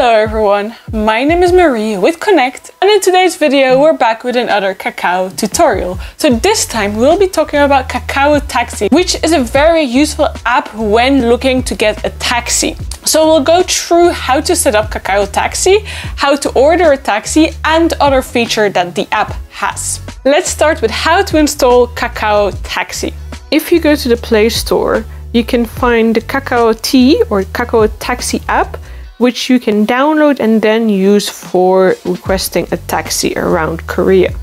Hello everyone, my name is Marie with Connect, and in today's video we're back with another Kakao tutorial. So this time we'll be talking about Kakao Taxi, which is a very useful app when looking to get a taxi. So we'll go through how to set up Kakao Taxi, how to order a taxi, and other features that the app has. Let's start with how to install Kakao Taxi. If you go to the Play Store, you can find the Kakao T or Kakao Taxi app, which you can download and then use for requesting a taxi around Korea.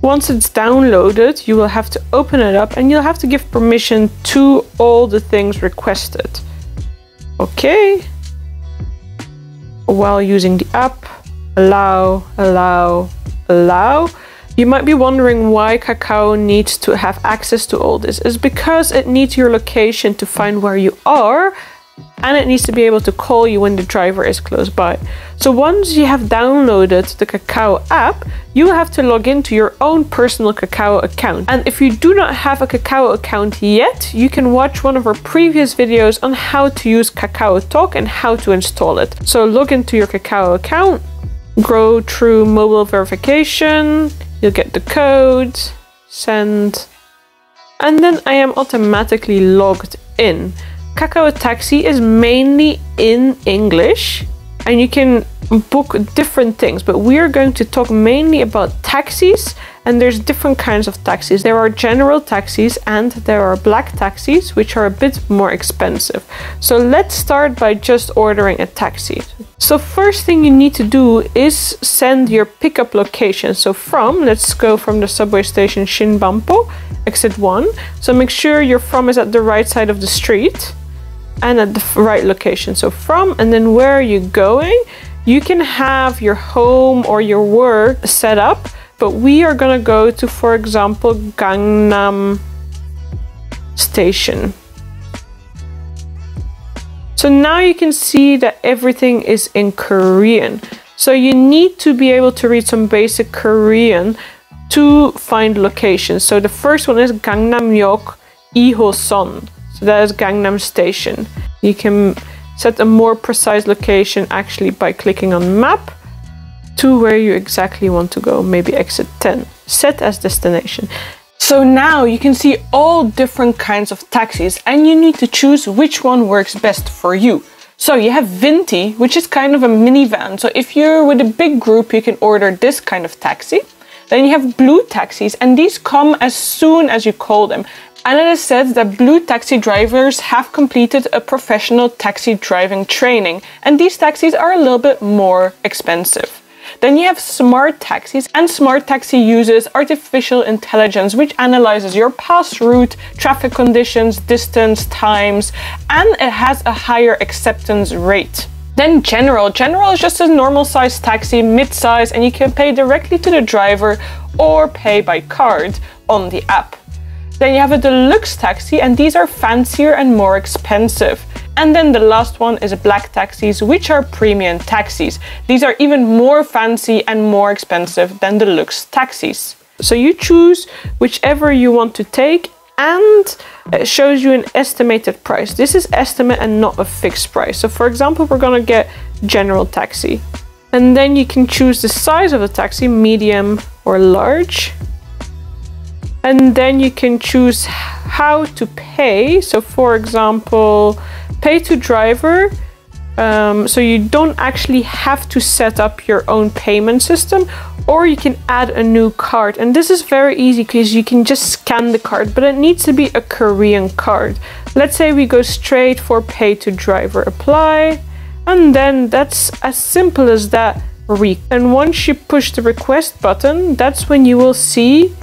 Once it's downloaded, you will have to open it up and you'll have to give permission to all the things requested. Okay. While using the app, allow. You might be wondering why Kakao needs to have access to all this. It's because it needs your location to find where you are, and it needs to be able to call you when the driver is close by. So once you have downloaded the Kakao app, you have to log into your own personal Kakao account. And if you do not have a Kakao account yet, you can watch one of our previous videos on how to use Kakao Talk and how to install it. So log into your Kakao account, go through mobile verification, you'll get the code, send, and then I am automatically logged in. Kakao Taxi is mainly in English and you can book different things, but we are going to talk mainly about taxis, and there's different kinds of taxis. There are general taxis and there are black taxis, which are a bit more expensive. So let's start by just ordering a taxi. So first thing you need to do is send your pickup location. So let's go from the subway station Shinbampo, exit 1. So make sure your from is at the right side of the street and at the right location. So from, and then where are you going? You can have your home or your work set up, but we are gonna go to, for example, Gangnam Station. So now you can see that everything is in Korean. So you need to be able to read some basic Korean to find locations. So the first one is Gangnam-yeok 2호선. So that is Gangnam Station. You can set a more precise location actually by clicking on map to where you exactly want to go, maybe exit 10. Set as destination. So now you can see all different kinds of taxis and you need to choose which one works best for you. So you have Vinti, which is kind of a minivan. So if you're with a big group, you can order this kind of taxi. Then you have blue taxis, and these come as soon as you call them. And it is said that blue taxi drivers have completed a professional taxi driving training, and these taxis are a little bit more expensive. Then you have smart taxis, and smart taxi uses artificial intelligence, which analyzes your past route, traffic conditions, distance, times, and it has a higher acceptance rate. Then General is just a normal size taxi, mid-size, and you can pay directly to the driver or pay by card on the app. Then you have a deluxe taxi, and these are fancier and more expensive. And then the last one is black taxis, which are premium taxis. These are even more fancy and more expensive than deluxe taxis. So you choose whichever you want to take, and it shows you an estimated price. This is estimate and not a fixed price. So for example, we're gonna get general taxi. And then you can choose the size of the taxi, medium or large. And then you can choose how to pay. So for example, pay to driver. So you don't actually have to set up your own payment system, or you can add a new card. And this is very easy because you can just scan the card, but it needs to be a Korean card. Let's say we go straight for pay to driver, apply, and then that's as simple as that. And once you push the request button, that's when you will see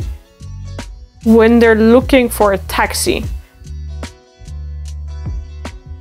when they're looking for a taxi.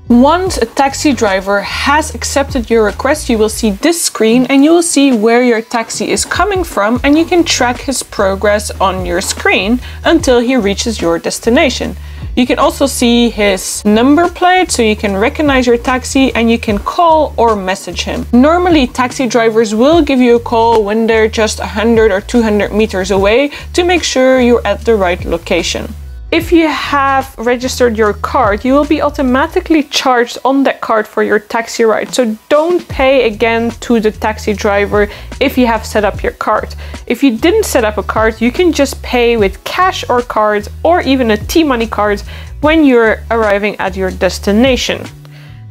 Once a taxi driver has accepted your request, you will see this screen and you will see where your taxi is coming from, and you can track his progress on your screen until he reaches your destination. You can also see his number plate, so you can recognize your taxi and you can call or message him. Normally, taxi drivers will give you a call when they're just 100 or 200 meters away to make sure you're at the right location. If you have registered your card, you will be automatically charged on that card for your taxi ride. So don't pay again to the taxi driver if you have set up your card. If you didn't set up a card, you can just pay with cash or cards or even a T-Money card when you're arriving at your destination.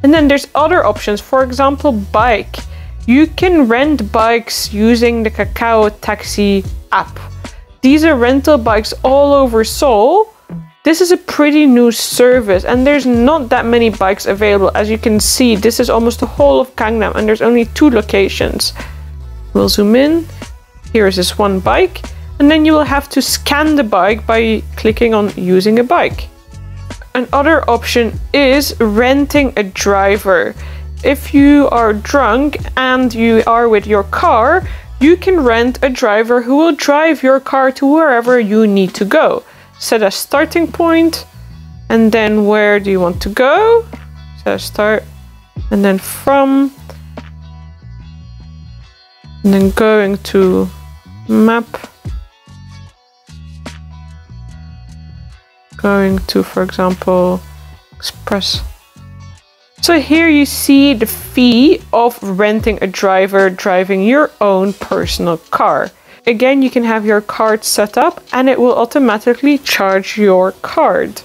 And then there's other options, for example, bike. You can rent bikes using the Kakao Taxi app. These are rental bikes all over Seoul. This is a pretty new service and there's not that many bikes available. As you can see, this is almost the whole of Gangnam and there's only 2 locations. We'll zoom in. Here is this one bike and then you will have to scan the bike by clicking on using a bike. Another option is renting a driver. If you are drunk and you are with your car, you can rent a driver who will drive your car to wherever you need to go. Set a starting point and then where do you want to go? Set a start and then from, and then going to map, going to, for example, express. So here you see the fee of renting a driver driving your own personal car. Again, you can have your card set up and it will automatically charge your card.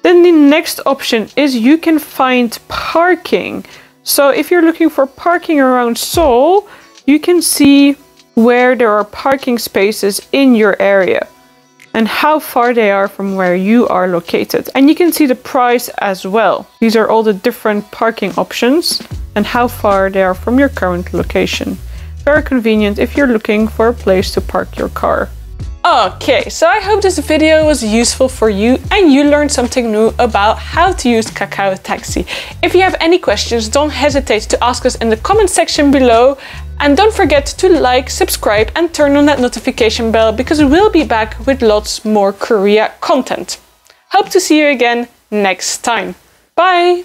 Then the next option is you can find parking. So if you're looking for parking around Seoul, you can see where there are parking spaces in your area and how far they are from where you are located. And you can see the price as well. These are all the different parking options and how far they are from your current location. Very convenient if you're looking for a place to park your car. Okay, so I hope this video was useful for you and you learned something new about how to use Kakao Taxi. If you have any questions, don't hesitate to ask us in the comment section below. And don't forget to like, subscribe and turn on that notification bell because we'll be back with lots more Korea content. Hope to see you again next time. Bye!